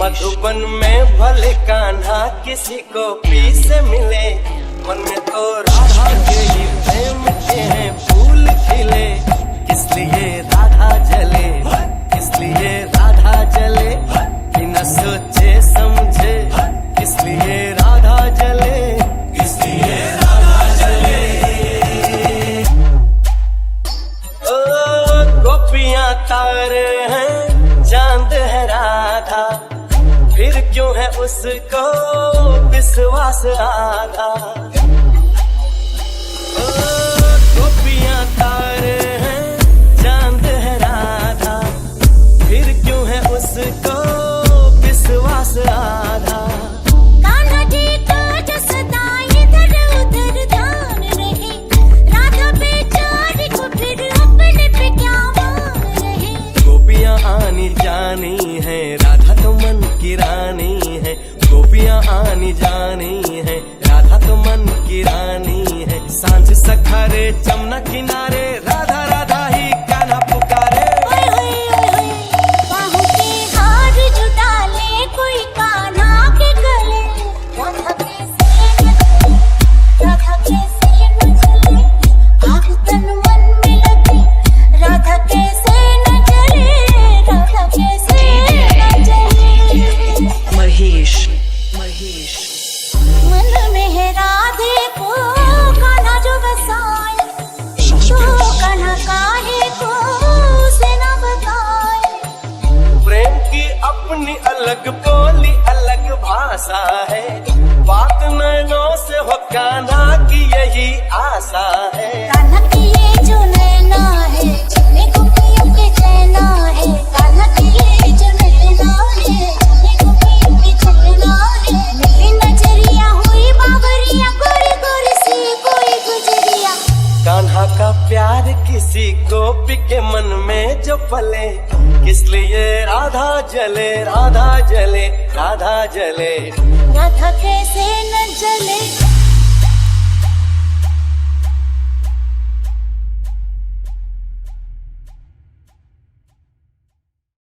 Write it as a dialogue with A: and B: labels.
A: मधुबन में भले कान्हा किसी को पी से मिले, मन में तो राधा के ही प्रेम के हैं फूल खिले। किस लिए राधा जले, किस लिए राधा जले, बिना सोचे समझे किस लिए राधा जले, किस लिए राधा जले। ओ गोपियां तारे हैं, चांद है राधा, फिर क्यों है उसको विश्वास आधा। गोपियां तारे हैं, चांद है राधा, फिर क्यों है उसको विश्वास आधा।
B: कान्हा जी का जो सदा इधर उधर ध्यान रहे, राधा बेचारी को फिर अपने पे क्या मान रहे।
A: गोपियां आनी जानी है, राधा तो मन की रानी है। गोपियां आनी जानी है, राधा तो मन की रानी है। सांझ सखारे जमुना किनारे, राधा राधा ही कान्हा पुकारे।
B: ओए होए ओए होए, बाहों के हार जो डाले कोई कान्हा के गले। राधा कैसे न चले, आग तन मन में लगे, राधा कैसे न चले, राधा कैसे न चले।
C: महेश
B: मन में है राधे को कान्हा जो बसाए, तो कान्हा काहे को उसे न बताए।
A: प्रेम की अपनी अलग बोली, अलग भाषा है। बात नैनों से हो कान्हा की यही आशा है।
B: कान्हा की ये जो नैना है, जितने गोपियों के चैना है। कान्हा की ये जो नैना है, जितने गोपियों के चैना है। मेरी नजरिया हुई बाबरिया, गोरी गोरी सी कोई गुजरिया।
A: कान्हा का प्यार किसी गोपी के मन में जो पले, किस लिए राधा जले, राधा जले, राधा जले।
B: राधा कैसे न जले।